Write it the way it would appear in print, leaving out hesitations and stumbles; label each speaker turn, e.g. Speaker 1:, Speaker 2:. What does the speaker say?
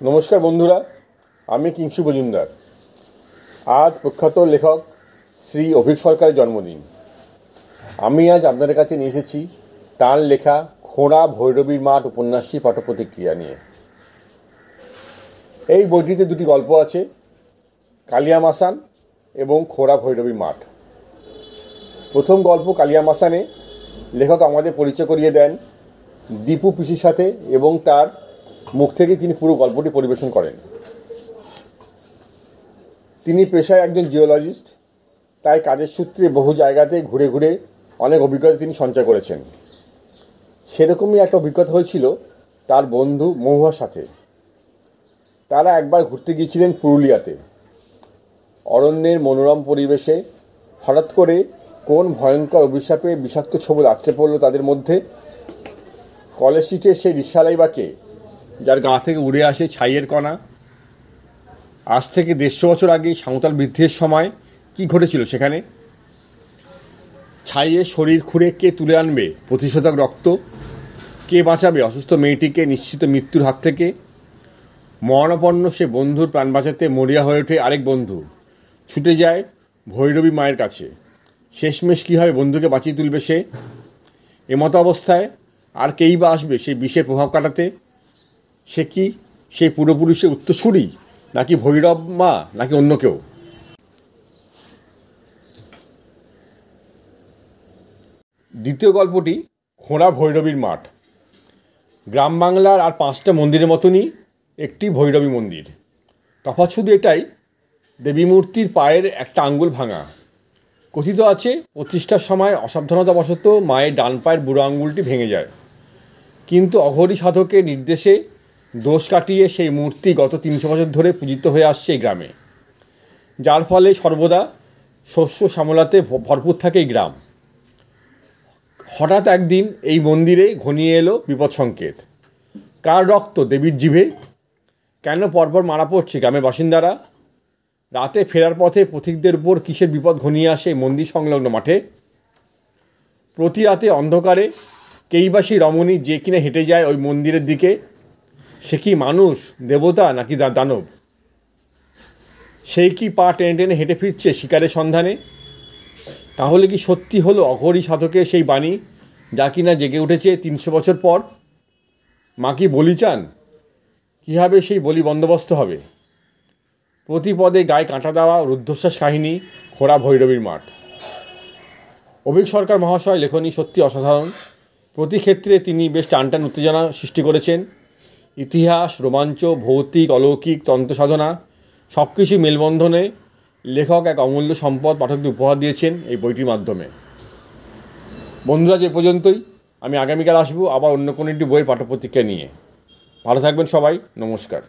Speaker 1: নমস্কার বন্ধুরা, আমি কিংশু মজুমদার। আজ প্রখ্যাত লেখক শ্রী অভিক সরকারের জন্মদিন। আমি আজ আপনাদের কাছে নিয়ে এসেছি তাঁর লেখা খোঁড়া ভৈরবীর মাঠ উপন্যাসটি পাঠ্যপ্রতিক্রিয়া নিয়ে। এই বইটিতে দুটি গল্প আছে, কালিয়া মাসান এবং খোঁড়া ভৈরবীর মাঠ। প্রথম গল্প কালিয়া মাসানে লেখক আমাদের পরিচয় করিয়ে দেন দীপু পিসির সাথে এবং তার মুখ থেকে তিনি পুরো গল্পটি পরিবেশন করেন। তিনি পেশায় একজন জিওলজিস্ট, তাই কাজের সূত্রে বহু জায়গাতে ঘুরে ঘুরে অনেক অভিজ্ঞতা তিনি সঞ্চয় করেছেন। সেরকমই একটা অভিজ্ঞতা হয়েছিল তার বন্ধু মহুয়ার সাথে। তারা একবার ঘুরতে গিয়েছিলেন পুরুলিয়াতে। অরণ্যের মনোরম পরিবেশে হঠাৎ করে কোন ভয়ঙ্কর অভিশাপে বিষাক্ত ছোবল আছড়ে পড়ল তাদের মধ্যে। কলেজ স্ট্রিটে সেই রিক্সালাই বা কে, যার গা থেকে উড়ে আসে ছাইয়ের কণা? আজ থেকে 150 বছর আগে সাঁওতাল বিদ্রোহের সময় কি ঘটেছিল সেখানে? ছাইয়ে শরীর খুঁড়ে কে তুলে আনবে প্রতিশোধক রক্ত? কে বাঁচাবে অসুস্থ মেয়েটিকে নিশ্চিত মৃত্যুর হাত থেকে? মরণাপন্ন সে বন্ধুর প্রাণ বাঁচাতে মরিয়া হয়ে ওঠে আরেক বন্ধু, ছুটে যায় ভৈরবী মায়ের কাছে। শেষমেশ কী হবে, বন্ধুকে বাঁচিয়ে তুলবে সে? এমতো অবস্থায় আর কেই বা আসবে সেই বিষের প্রভাব কাটাতে? সে কি সেই পূর্বপুরুষের উত্তরসূরি, নাকি ভৈরব মা, নাকি অন্য কেউ? দ্বিতীয় গল্পটি খোঁড়া ভৈরবীর মাঠ। গ্রাম বাংলার আর 5টা মন্দিরের মতনই একটি ভৈরবী মন্দির। তফাৎ শুধু এটাই, দেবী মূর্তির পায়ের একটা আঙ্গুল ভাঙা। কথিত আছে প্রতিষ্ঠার সময় অসাবধানতাবশত মায়ের ডান পায়ের বুড়ো আঙ্গুলটি ভেঙে যায়, কিন্তু অঘরী সাধকের নির্দেশে দোষ কাটিয়ে সেই মূর্তি গত 300 বছর ধরে পূজিত হয়ে আসছে এই গ্রামে, যার ফলে সর্বদা শস্য শ্যামলাতে ভরপুর থাকে এই গ্রাম। হঠাৎ একদিন এই মন্দিরে ঘনিয়ে এলো বিপদ সংকেত। কার রক্ত দেবীর জিভে? কেন পরপর মারা পড়ছে গ্রামের বাসিন্দারা? রাতে ফেরার পথে পথিকদের উপর কিসের বিপদ ঘনিয়ে আসে মন্দির সংলগ্ন মাঠে? প্রতি রাতে অন্ধকারে কেইবাসী রমণী যে কিনা হেঁটে যায় ওই মন্দিরের দিকে, সে কি মানুষ, দেবতা, নাকি দানব? সেই কি পা টেনে টেনে হেঁটে ফিরছে শিকারের সন্ধানে? তাহলে কি সত্যি হলো অঘরী সাধকের সেই বাণী, যা কিনা জেগে উঠেছে 300 বছর পর? মা কি বলি চান? কীভাবে সেই বলি বন্দোবস্ত হবে? প্রতি পদে গায়ে কাঁটা দেওয়া রুদ্ধশ্বাস কাহিনী খোঁড়া ভৈরবীর মাঠ। অভিক সরকার মহাশয় লেখনী সত্যি অসাধারণ। প্রতি ক্ষেত্রে তিনি বেশ টানটান উত্তেজনা সৃষ্টি করেছেন। ইতিহাস, রোমাঞ্চ, ভৌতিক, অলৌকিক, তন্ত্রসাধনা সব কিছু মেলবন্ধনে লেখক এক অমূল্য সম্পদ পাঠকদের উপহার দিয়েছেন এই বইটির মাধ্যমে। বন্ধুরা, যে পর্যন্তই। আমি আগামীকাল আসবো আবার অন্য কোনো একটি বইয়ের পাঠ্যপ্রতিক্রিয়া নিয়ে। ভালো থাকবেন সবাই, নমস্কার।